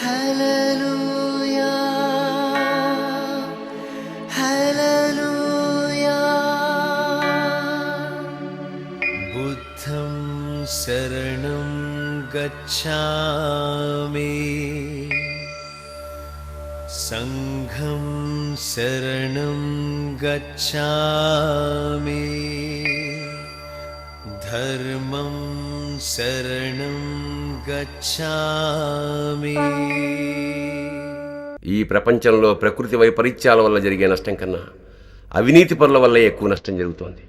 హల్లెలూయా హల్లెలూయా బుద్ధం శరణం గచ్ఛామి సంఘం శరణం గచ్ఛామి ధర్మం శరణం గచ్ఛామి. ఈ ప్రపంచంలో ప్రకృతి వైపరీత్యాల వల్ల జరిగే నష్టం కన్నా అవినీతి పరుల వల్లే ఎక్కువ నష్టం జరుగుతోంది.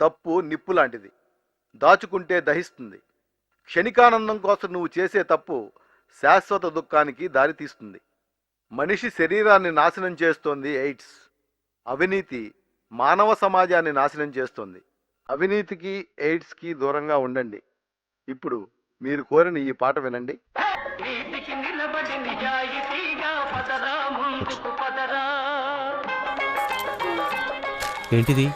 తప్పు నిప్పు లాంటిది, దాచుకుంటే దహిస్తుంది. క్షణికానందం కోసం నువ్వు చేసే తప్పు శాశ్వత దుఃఖానికి దారితీస్తుంది. మనిషి శరీరాన్ని నాశనం చేస్తోంది ఎయిడ్స్. అవినీతి మానవ సమాజాన్ని నాశనం చేస్తోంది. అవినీతికి ఎయిడ్స్కి దూరంగా ఉండండి. ఇప్పుడు మీరు కోరిన ఈ పాట వినండి. ఏంటిది?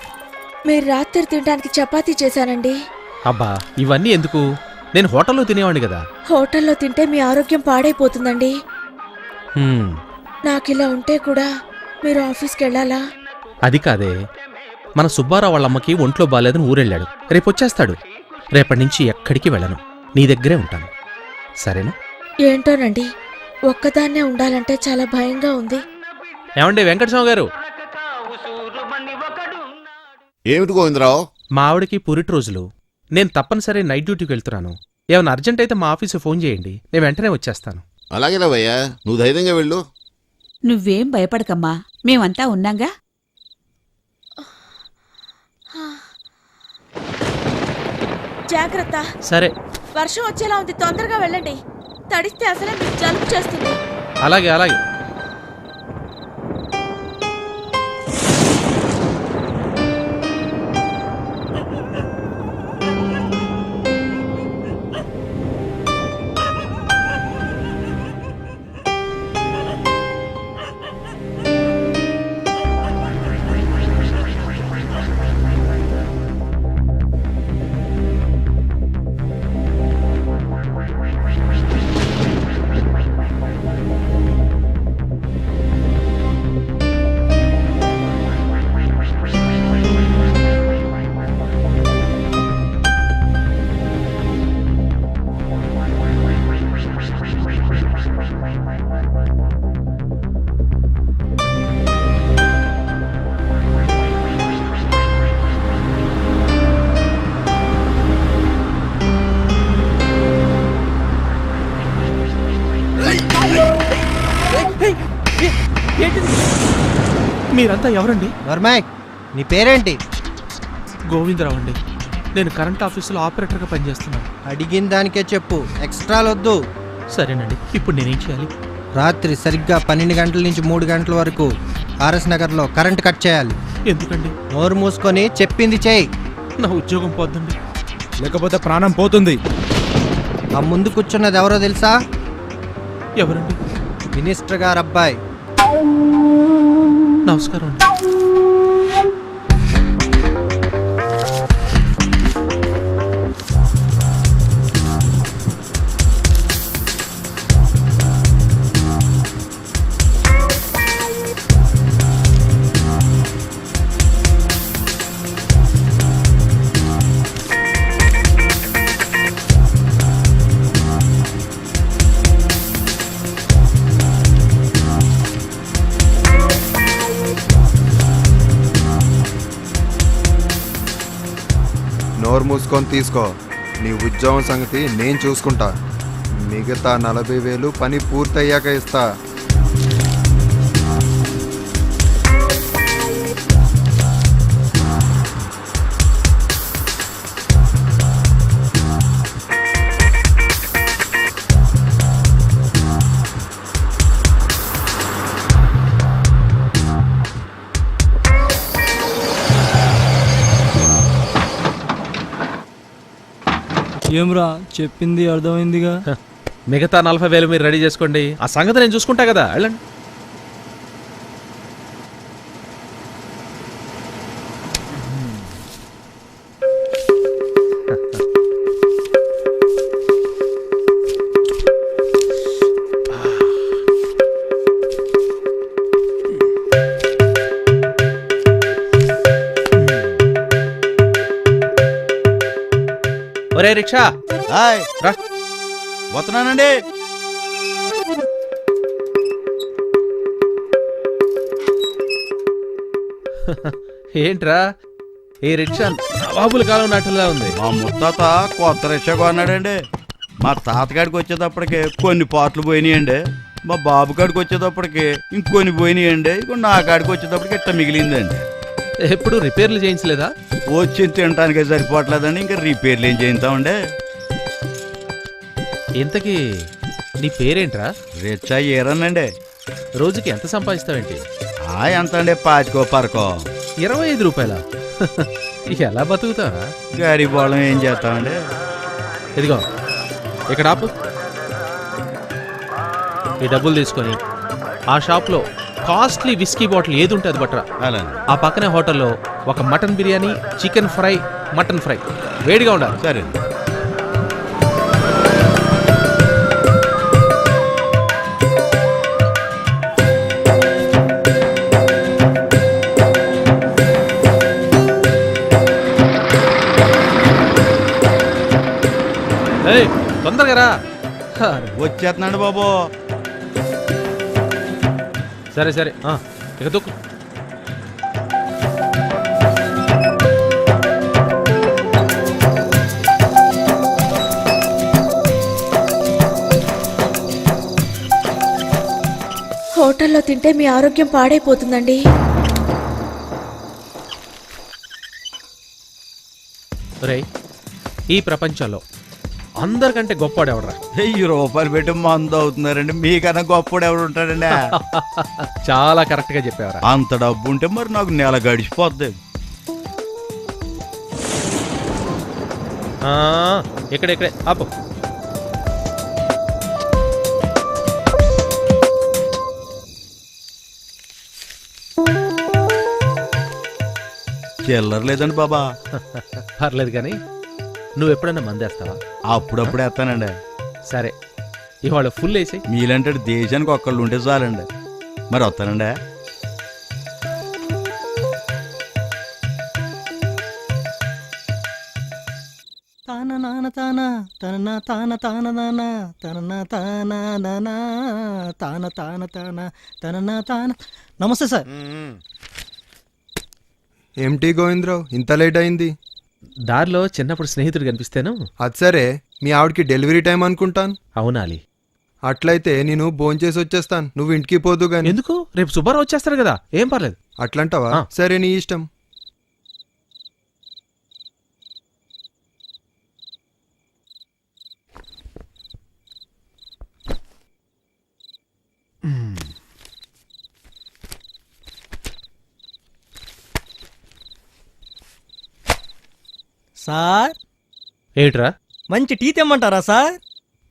మీరు రాత్రి తినడానికి చపాతీ చేశానండి. అబ్బా, ఇవన్నీ ఎందుకు? నేను హోటల్లో తినేవాడిని కదా. హోటల్లో తింటే మీ ఆరోగ్యం పాడైపోతుందండి. నాకిలా ఉంటే కూడా మీరు ఆఫీస్కి వెళ్ళాలా? అది కాదే, మన సుబ్బారావు వాళ్ళమ్మకి ఒంట్లో బాలేదని ఊరెళ్ళాడు. రేపు వచ్చేస్తాడు. రేపటి నుంచి ఎక్కడికి వెళ్ళను, నీ దగ్గరే ఉంటాను. సరేనా? ఏంటోనండి, ఒక్కదాన్నే ఉండాలంటే చాలా భయంగా ఉంది. ఏమండి వెంకటస్వామి గారు? ఏమిటి గోవిందరావు? మా ఆవిడకి పురిటి రోజులు. నేను తప్పనిసరి నైట్ డ్యూటీకి వెళ్తున్నాను. ఏమైనా అర్జెంట్ అయితే మా ఆఫీసు ఫోన్ చేయండి, నేను వెంటనే వచ్చేస్తాను. అలాగే రావయ్యా, నువ్వు ధైర్యంగా వెళ్ళు. నువ్వేం భయపడకమ్మా, మేమంతా ఉన్నాంగా. జాగ్రత్త. సరే. వర్షం వచ్చేలా ఉంది, తొందరగా వెళ్ళండి. తడిస్తే అసలే మీకు జలుబు చేస్తుంది. అలాగే అలాగే. మీరంతా ఎవరండి? వర్మాయ్, నీ పేరేంటి? గోవిందరావు అండి. నేను కరెంట్ ఆఫీసులో ఆపరేటర్గా పనిచేస్తున్నాను. అడిగిన దానికే చెప్పు, ఎక్స్ట్రాలొద్దు. సరేనండి, ఇప్పుడు నేనేం చేయాలి? రాత్రి సరిగ్గా 12 గంటల నుంచి 3 గంటల వరకు ఆర్ఎస్ నగర్లో కరెంట్ కట్ చేయాలి. ఎందుకండి? నోరు మూసుకొని చెప్పింది చేయి. నా ఉద్యోగం పోద్దండి. లేకపోతే ప్రాణం పోతుంది. ఆ ముందు కూర్చున్నది ఎవరో తెలుసా? ఎవరండి? మినిస్టర్ గారు అబ్బాయి. నమస్కారం అండి. నోరు మూసుకొని తీసుకో. నీ ఉద్యోగం సంగతి నేను చూసుకుంటా. మిగతా 40,000 పని పూర్తయ్యాక ఇస్తా. ఏమ్రా, చెప్పింది అర్థమైందిగా. మిగతా 40,000 మీరు రెడీ చేసుకోండి. ఆ సంగతి నేను చూసుకుంటా కదా, వెళ్ళండి. ఒరే రిక్షా, రా. వస్తున్నానండి. ఏంట్రా ఈ రిక్షా నవాబుల కాలం నాటులా ఉంది. మా ముత్తాత కొత్త రిక్షా కొన్నాడండి. మా తాతగాడికి వచ్చేటప్పటికి కొన్ని పాటలు పోయినాయండి. మా బాబు కాడికి వచ్చేటప్పటికి ఇంకొన్ని పోయినాయండి. ఇంకో నా కాడికి వచ్చేటప్పటికి ఇట్లా మిగిలిందండి. ఎప్పుడు రిపేర్లు చేయించలేదా? వచ్చి తినటానికే సరిపోవట్లేదండి. ఇంకా రిపేర్లు ఏం చేయిస్తామండి. ఇంతకీ నీ పేరేంట్రా? రిక్షా ఏరనండి. రోజుకి ఎంత సంపాదిస్తావేంటి? ఎంత అండి? 5 పరకో. 25 రూపాయల? ఎలా బతుకుతావా? గరీబ్ వాళ్ళం ఏం చేస్తామండి. ఇదిగో ఇక్కడ ఆపు. ఈ డబ్బులు తీసుకొని ఆ షాప్లో కాస్ట్లీ విస్కీ బాటిల్ ఏది ఉంటే అది బట్రా. అలా ఆ పక్కనే హోటల్లో ఒక mutton biryani, chicken fry, mutton fry వేడిగా ఉండాలి. సరే. తొందరగా రా. వచ్చేస్తున్నాడు బాబు. సరే సరే, ఇక దొక్కు. హోటల్లో తింటే మీ ఆరోగ్యం పాడైపోతుందండి. రేయ్, ఈ ప్రపంచంలో అందరికంటే గొప్పవాడెవడరా? 1000 రూపాయలు పెట్టి మందు అవుతున్నారండి. మీకన్నా గొప్పడు ఎవరు ఉంటాడండి? చాలా కరెక్ట్ గా చెప్పావరా. అంత డబ్బు ఉంటే మరి నాకు నెల గడిచిపోద్ది. ఇక్కడే ఆపు. చిల్లర లేదండి బాబా. పర్లేదు కానీ నువ్వు ఎప్పుడైనా మందేస్తావా? అప్పుడప్పుడు వేస్తానండి. సరే, ఇవాళ ఫుల్ వేసి. మీలంటే దేశానికి ఒక్కళ్ళు ఉంటే చాలండి. మరి వస్తానండి. తాన నాన తాన తన తాన తాన నాన తన తాన నానా తాన తాన తాన తన తాన. నమస్తే సార్. ఏమిటి గోవిందరావు, ఇంత లేట్ అయింది? దారిలో చిన్నప్పుడు స్నేహితుడు కనిపిస్తేను. అది సరే, మీ ఆవిడకి డెలివరీ టైం అనుకుంటాను. అవునాలి. అట్లయితే నేను భోంచేసి వచ్చేస్తాను, నువ్వు ఇంటికి పోదు గాని. ఎందుకు? రేపు సుబ్బారావు వచ్చేస్తాడు కదా, ఏం పర్లేదు. అట్లంటావా? ఆ. సరే నీ ఇష్టం. సార్ ఏట్రా మంచి టీ తెమ్మంటారా సార్?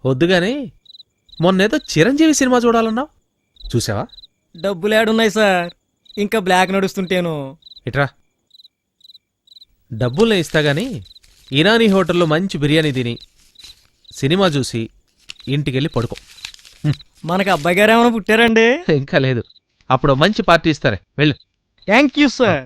వద్దుగాని మొన్నేదో చిరంజీవి సినిమా చూడాలన్నావు, చూసావా? డబ్బులు ఏడున్నాయి సార్, ఇంకా బ్లాక్ నడుస్తుంటేను. ఇట్రా, డబ్బుల్నే ఇస్తా గాని ఇరానీ హోటల్లో మంచి బిర్యానీ తిని సినిమా చూసి ఇంటికెళ్ళి పడుకో. మనకు అబ్బాయి గారు ఏమైనా పుట్టారండి? ఇంకా లేదు, అప్పుడు మంచి పార్టీ ఇస్తారే, వెళ్ళు. Thank you sir.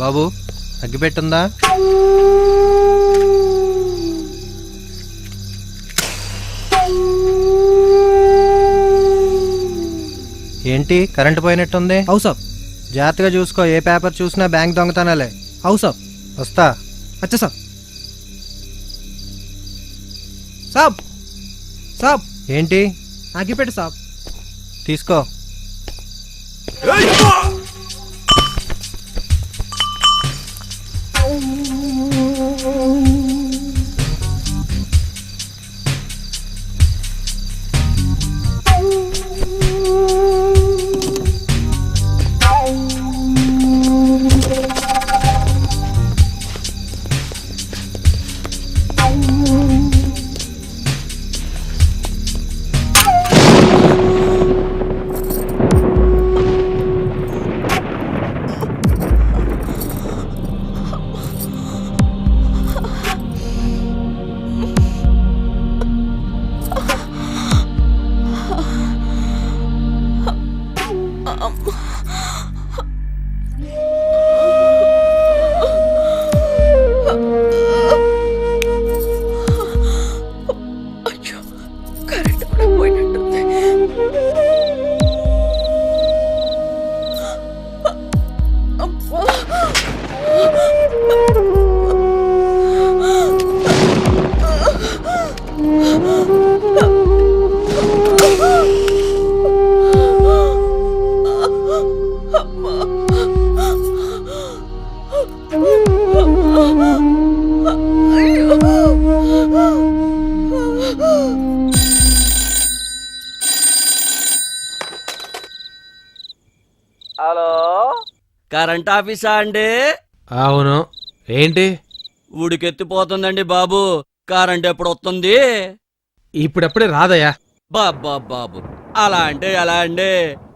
బాబు అగ్గిపెట్టుందా? ఏంటి కరెంటు పోయినట్టుంది? అవు సాబ్. జాగ్రత్తగా చూసుకో, ఏ పేపర్ చూసినా బ్యాంక్ దొంగతనాలే. అవు సాబ్. వస్తా. అచ్చా సాబ్. సాబ్ సాబ్ ఏంటి? అగ్గిపెట్టు సాబ్. తీసుకో. హలో, కరెంట్ ఆఫీసా అండి? అవును, ఏంటి? ఉడికెత్తిపోతుందండి బాబు, కరెంట్ ఎప్పుడు వస్తుంది? ఇప్పుడెప్పుడే రాదయ్యా. బాబు అలా అంటే ఎలా అండి?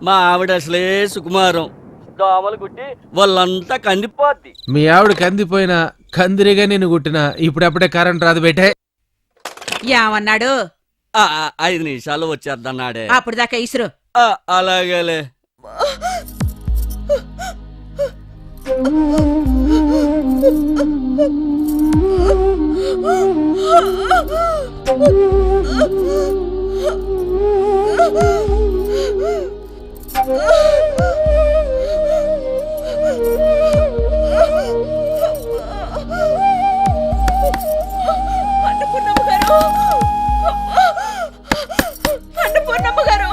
మా ఆవిడ అసలే సుకుమారం, దోమలు కుట్టి వాళ్ళంతా కందిపోద్ది. మీ ఆవిడ కందిపోయినా కందిరిగా నేను కుట్టినా ఇప్పుడెప్పుడే కరెంట్ రాదు బేటే. ఏమన్నాడు? 5 నిమిషాలు వచ్చేద్దన్నాడే. అప్పుడు దాకా ఇసురు. అలాగేలే. అన్నపూర్ణమ్మ గారు, అన్నపూర్ణమ్మ గారు,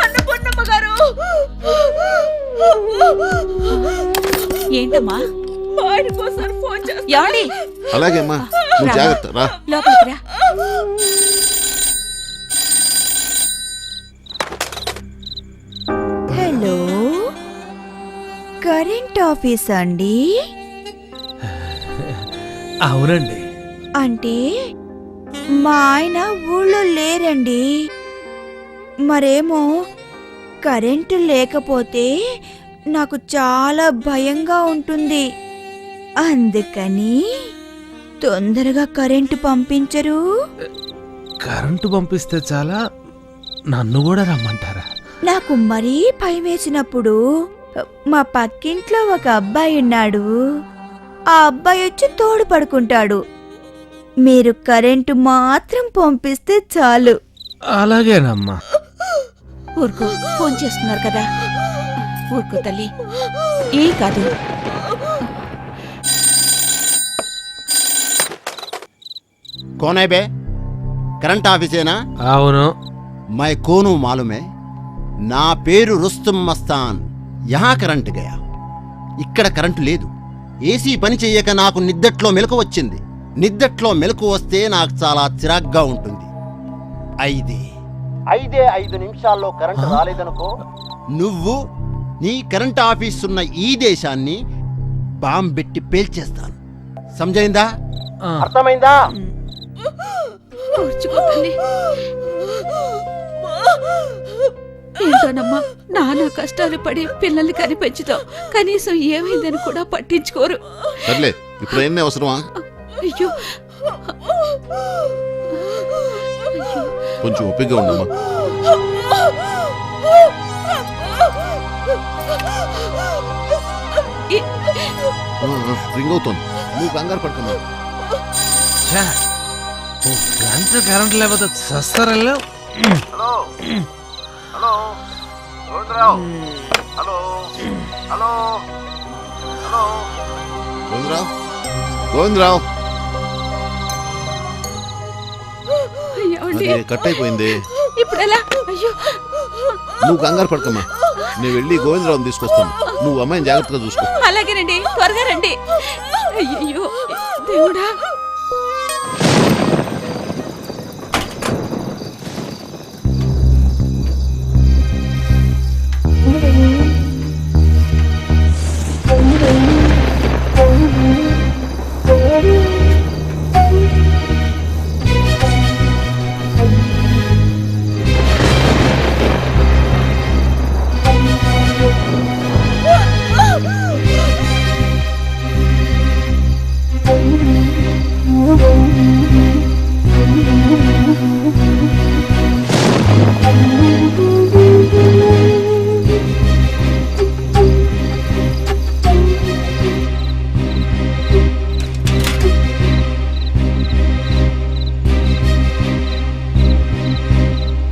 అన్నపూర్ణమ్మ గారు. ఏంటమ్మా? మా ఆయన కోసం ఫోన్ చేస్తా. ఎవడి? అలాగే అమ్మా, నువ్వు జాగ్రత్త రా. లోపలికి రా. హలో, కరెంట్ ఆఫీస్ అండి? అవునండి. అంటే మా ఆయన ఊళ్ళో లేరండి. మరేమో కరెంటు లేకపోతే నాకు చాలా భయంగా ఉంటుంది. అందుకని తొందరగా కరెంటు పంపించరు? కరెంటు పంపిస్తే చాలా, నన్ను కూడా రమ్మంటారా? నాకు మరీ భయం వేసినప్పుడు మా పక్కింట్లో ఒక అబ్బాయి ఉన్నాడు. ఆ అబ్బాయి వచ్చి తోడు పడుకుంటాడు. మీరు కరెంటు మాత్రం పంపిస్తే చాలు. అలాగేనమ్మా. ఊరుకో, ఫోన్ చేస్తున్నారు కదా. ఊరుకో తల్లి, ఏ కాదు. కోనే బే, కరెంట్ ఆఫీసేనా? అవును. మై కోను మాలుమే, నా పేరు రుస్తుం మస్తాన్. యహా కరెంట్ గయా. ఇక్కడ కరెంటు లేదు. ఏసీ పని చెయ్యక నాకు నిద్దట్లో మెలకు వచ్చింది. నిద్దట్లో మెలకు వస్తే నాకు చాలా చిరాగ్గా ఉంటుంది. 5 నిమిషాల్లో కరెంటు రాలేదనుకో, నువ్వు నీ కరెంట్ ఆఫీస్ ఉన్న ఈ దేశాన్ని బాంబెట్టి పేల్చేస్తాను. సమజైందా? అర్థమైందా? ఏంటోనమ్మా, నానా కష్టాలు పడి పిల్లల్ని కనిపెంచుతావు, కనీసం ఏమైందని కూడా పట్టించుకోరు. సర్లే, ఇప్పుడు ఎన్ని అవసరమా? అయ్యో, కొంచెం ఓపికగా ఉండమ్మా. రింగ్ అవుతుంది, నువ్వు కంగారు పడుతున్నా. గంట కరెంట్ లేకపోతే చస్తారల్లో. Hello, Govindarao. Hello hello hello Govindarao, Govindarao. ఏమండి? అదే కట్ అయిపోయింది. ఇప్పుడు ఎలా? అయ్యో, నువ్వు కంగారు పడకమ్మా, నేను వెళ్ళి గోవిందరావుని తీసుకొస్తాను. నువ్వు అమ్మాయిని జాగ్రత్తగా చూసుకో. అలాగేనండి, త్వరగా రండి. అయ్యో దేవుడా.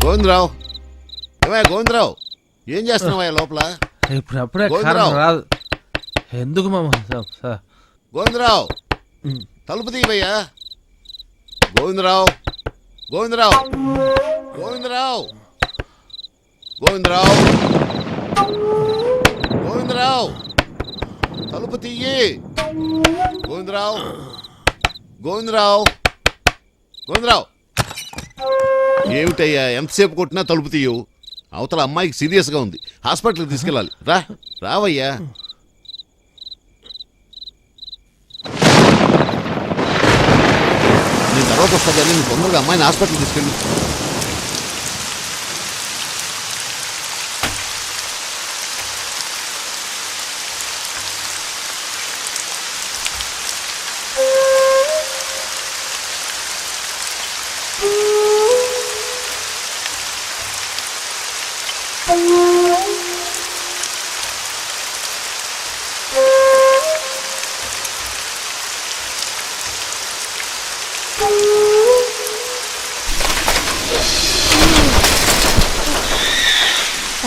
గోవిందరావు, ఏమయ్యా గోవిందరావు, ఏం చేస్తున్నావయ్యా లోపల? ఇప్పుడప్పుడే కరెంట్ రాదు. ఎందుకు మామ? గోవిందరావు, తలుపు తీవయ్యా. గోవిందరావు, గోవిందరావు, గోవిందరావు, గోవిందరావు, గోవిందరావు, తలుపు తీయి. గోవిందరావు, గోవిందరావు, గోవిందరావు. ఏమిటయ్యా ఎంతసేపు కొట్టినా తలుపు తీయవు? అవతల అమ్మాయికి సీరియస్గా ఉంది, హాస్పిటల్కి తీసుకెళ్ళాలి. రావయ్యా. నేను తర్వాత వస్తా కానీ నువ్వు తొందరగా అమ్మాయిని హాస్పిటల్కి తీసుకెళ్ళు.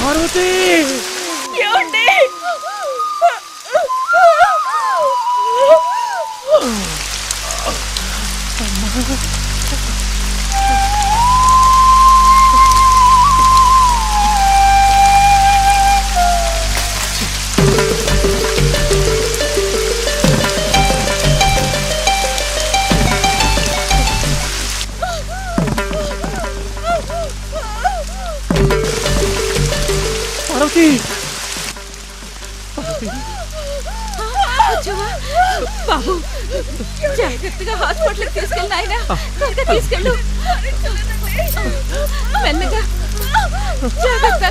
పార్వతి బాబు జాగ్రత్తగా హాస్పిటల్కి తీసుకెళ్ళి ఆయన త్వరగా తీసుకెళ్ళు. మెల్లగా జాగ్రత్త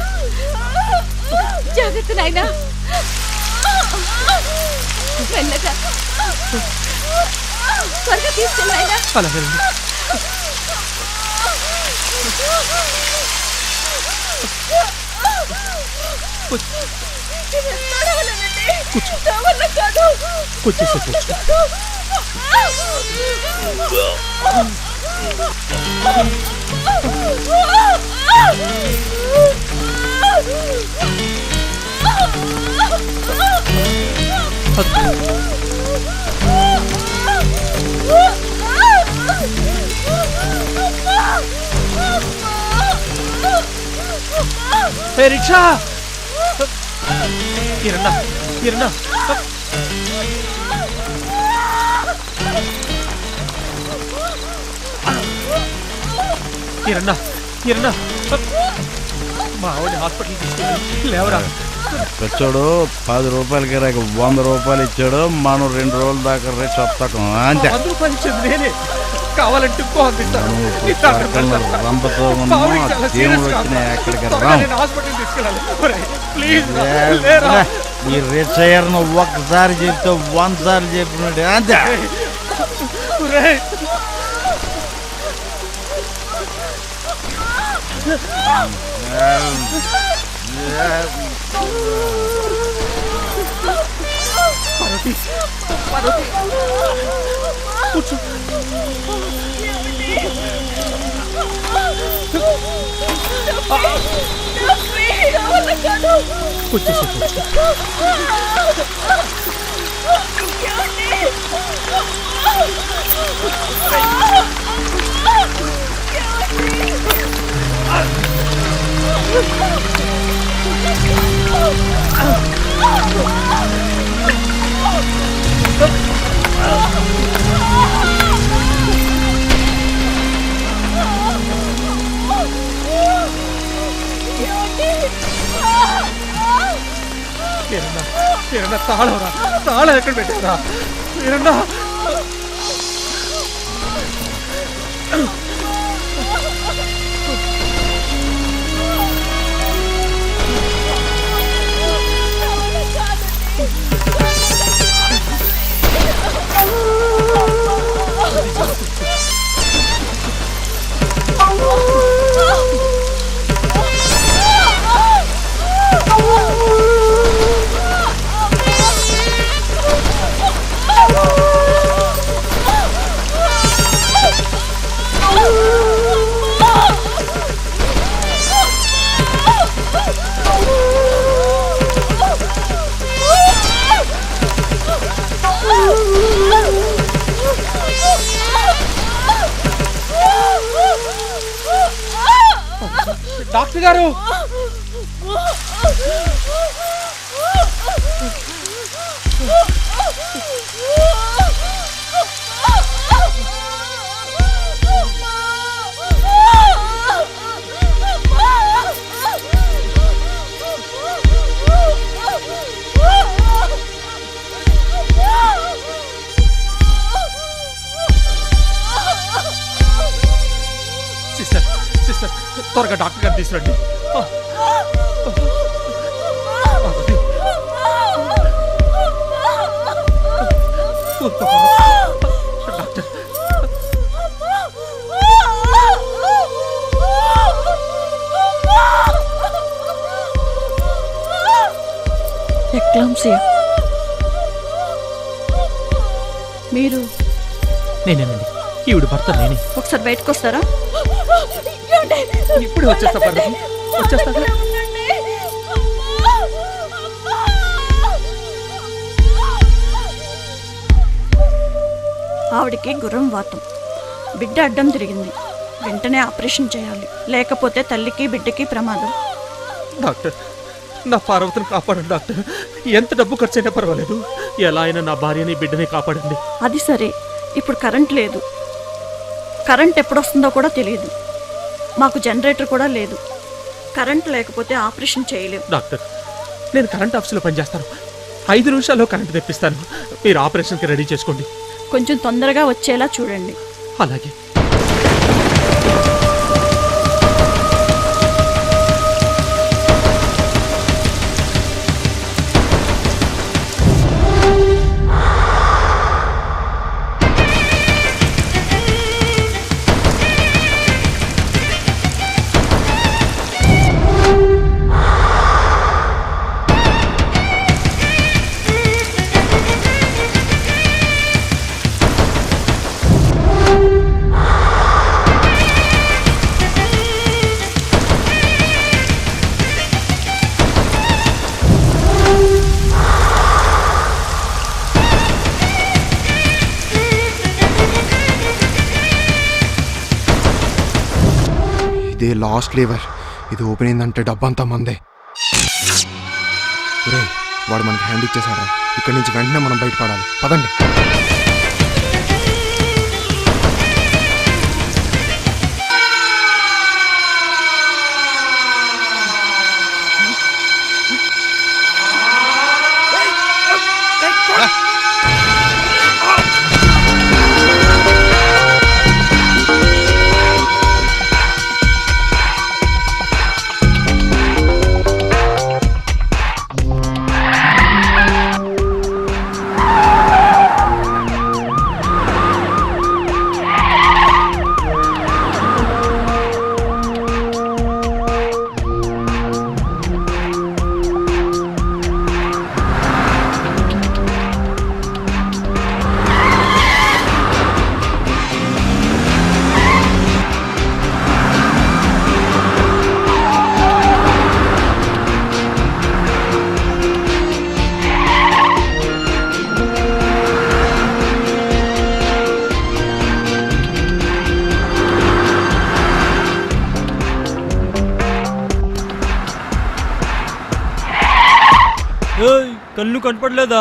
జాగ్రత్త నాయనా, మెల్లగా త్వరగా తీసుకెళ్ళి ఆయన. రిక్షా ఇరన్నా ఇరన్నా ఇరన్నా ఇరన్నా మా ఆవిడ హాస్పిటల్ తీసుకెళ్ళి లేవరా. వచ్చాడు 10 రూపాయలకి రాక 100 రూపాయలు ఇచ్చాడు. మనం 2 రోజుల దాకా రేపు చెప్తాం అంతే. 100 రూపాయలు ఇచ్చింది నేనే, కావాలంటే రంపతో దేవుడు వచ్చిన ఎక్కడికి రాము. ఈ రిచయర్ను ఒక్కసారి చెప్తే 100 సార్లు చెప్పినట్టు అంతే. కూర్చో. తాళవరా, తాళం ఎక్కడ పెట్టారా? వీరన్నా డాక్టర్ గారు, సిస్టర్ సిస్టర్ త్వరగా డాక్టర్ గారు తీసుకురండి. Doctor eclampsia. మీరు నేనేనండి, ఈవిడ భర్త నేనే. ఒకసారి బయటకు వస్తారా? ఇప్పుడు వచ్చేస్తా పర్లేదు, వచ్చేస్తా. ఆవిడికి గుర్రం వాతం, బిడ్డ అడ్డం తిరిగింది. వెంటనే ఆపరేషన్ చేయాలి, లేకపోతే తల్లికి బిడ్డకి ప్రమాదం. డాక్టర్, నా పార్వతిని కాపాడండి డాక్టర్. ఎంత డబ్బు ఖర్చు అయినా పర్వాలేదు, ఎలా అయినా నా భార్యని బిడ్డని కాపాడండి. అది సరే, ఇప్పుడు కరెంట్ లేదు. కరెంట్ ఎప్పుడు వస్తుందో కూడా తెలియదు. మాకు జనరేటర్ కూడా లేదు. కరెంట్ లేకపోతే ఆపరేషన్ చేయలేము. డాక్టర్, నేను కరెంట్ ఆఫీసులో పనిచేస్తాను. 5 నిమిషాల్లో కరెంట్ తెప్పిస్తాను. మీరు ఆపరేషన్కి రెడీ చేసుకోండి. కొంచెం తొందరగా వచ్చేలా చూడండి. అలాగే. ఇదే లాస్ట్ లేవర్. ఇది ఓపెన్ అయిందంటే డబ్బంతా మందే. వాడు మనకి హ్యాండ్ ఇచ్చేసాడా? ఇక్కడి నుంచి వెంటనే మనం బయటపడాలి. పదండి. కళ్ళు కనపడలేదా?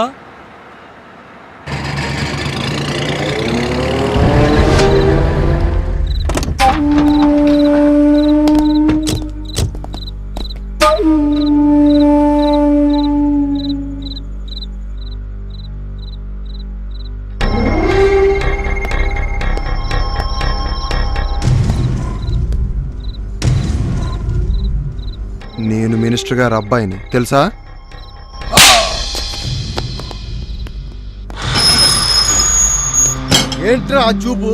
నేను మినిస్టర్ గారి అబ్బాయిని, తెలుసా? ఏంట్రా ఆ చూపు?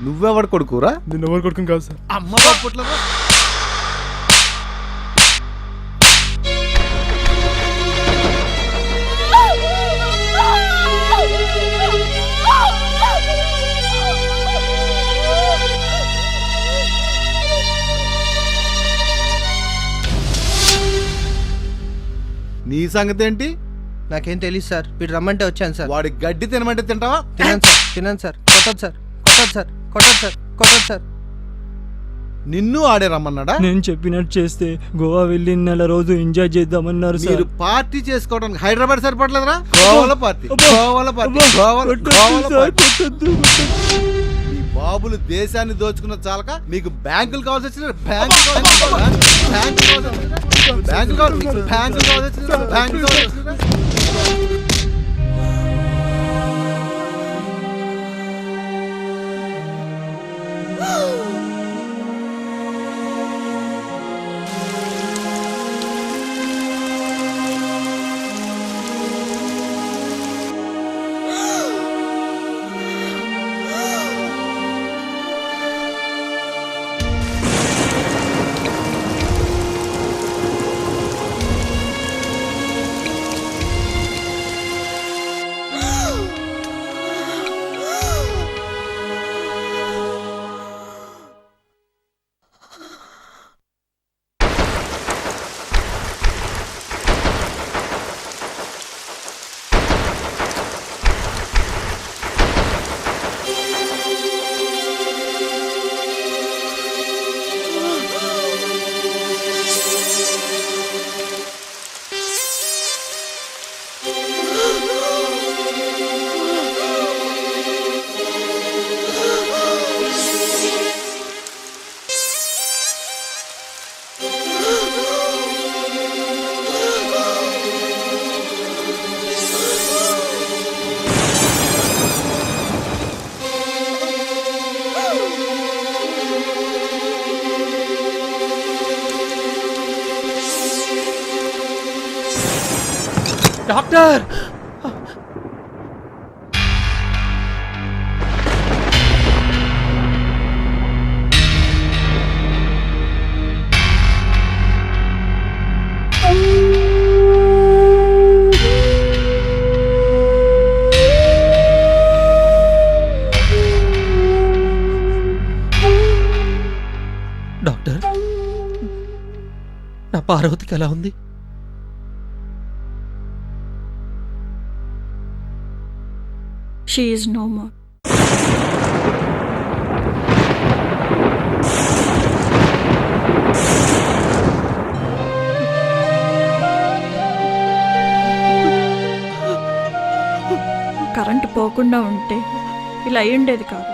నువ్వెవడు కొడుకురా? నిన్నెవరు కొడుకుని కాదు సార్. అమ్మ బాపుట్ల నీ సంగతి ఏంటి? నాకేం తెలియదు సార్. వీడు రమ్మంటే వచ్చాను సార్. వాడి గడ్డి తినమంటే తింటావా? తినాను సార్, తినాను సార్. కొట్టదు సార్, కొట్టదు సార్, కొట్టండి సార్, కొట్టండి సార్. నిన్ను ఆడే రమ్మన్నాడా? నేను చెప్పినట్టు చేస్తే గోవా వెళ్ళి నెల రోజు ఎంజాయ్ చేద్దామన్నారు సార్. మీరు పార్టీ చేసుకోవడానికి హైదరాబాద్ సరిపడలేదురా? గోవాలో పార్టీ, గోవాలో పార్టీ, గోవాలో పార్టీ. మీ బాబులు దేశాన్ని దోచుకున్న చాలక మీకు బ్యాంకులు కావాల్సి వచ్చిన బ్యాంకులు కావాల్సి వచ్చిన. డాక్టర్, డాక్టర్, నా పార్వతికి ఎలా ఉంది? She is no more. Current పోకుండా ఉంటే ఇలా అయి ఉండేది కాదు.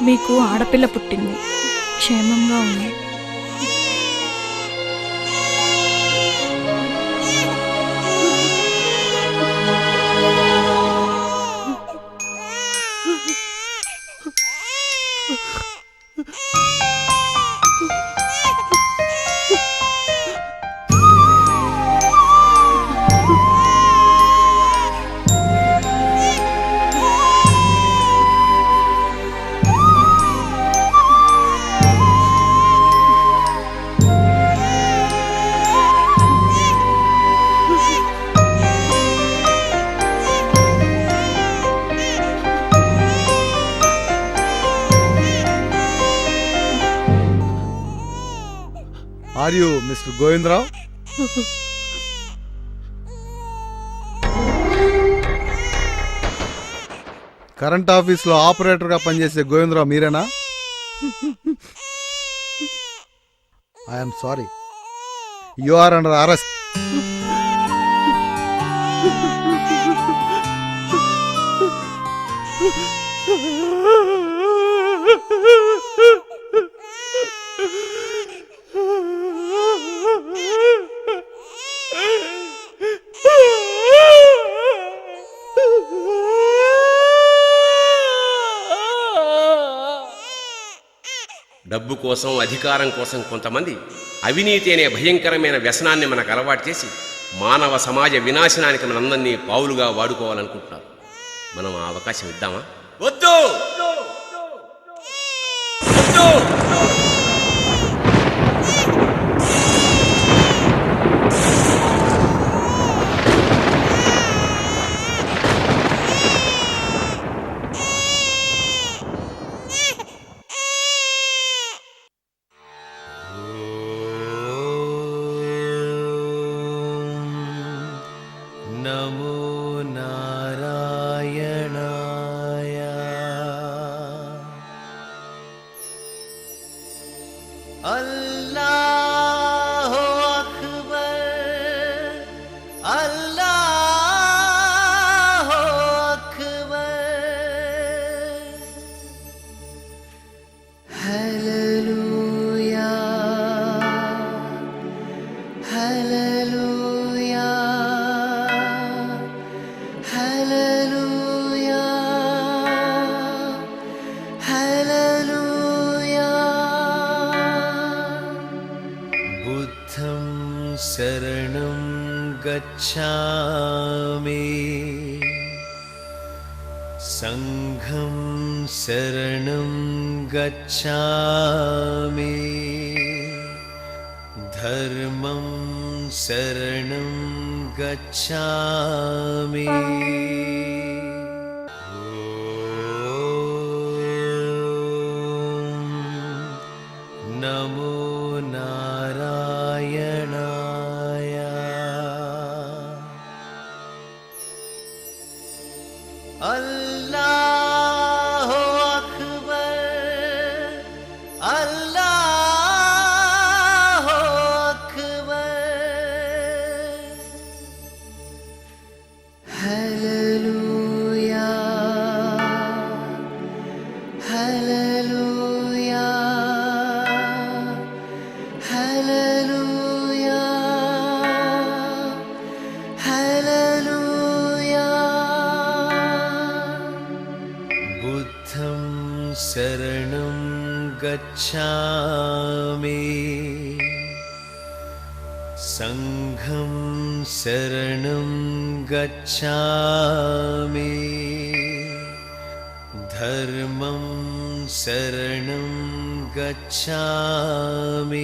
మీకు ఆడపిల్ల పుట్టింది, క్షేమంగా ఉంది. Are you Mr. Govindrao? Current ఆఫీస్లో ఆపరేటర్గా పనిచేసే గోవిందరావు మీరేనా? I'm sorry, you are under arrest. డబ్బు కోసం, అధికారం కోసం కొంతమంది అవినీతి అనే భయంకరమైన వ్యసనాన్ని మనకు అలవాటు చేసి మానవ సమాజ వినాశనానికి మనందరినీ పావులుగా వాడుకోవాలనుకుంటున్నారు. మనం ఆ అవకాశం ఇద్దామా? వద్దు. अल्लाहु अकबर अल्लाहु Akbar hallelujah hallelujah hallelujah hallelujah बुद्धं शरणं गच्छामि संघं शरणं गच्छामि धर्मं शरणं गच्छामि नमो नारायणाय अल्लाहु अकबर अल्लाहु Akbar hallelujah hallelujah hallelujah hallelujah बुद्धं शरणं गच्छामि संघं शरणं गच्छामि धर्मं शरणं गच्छामि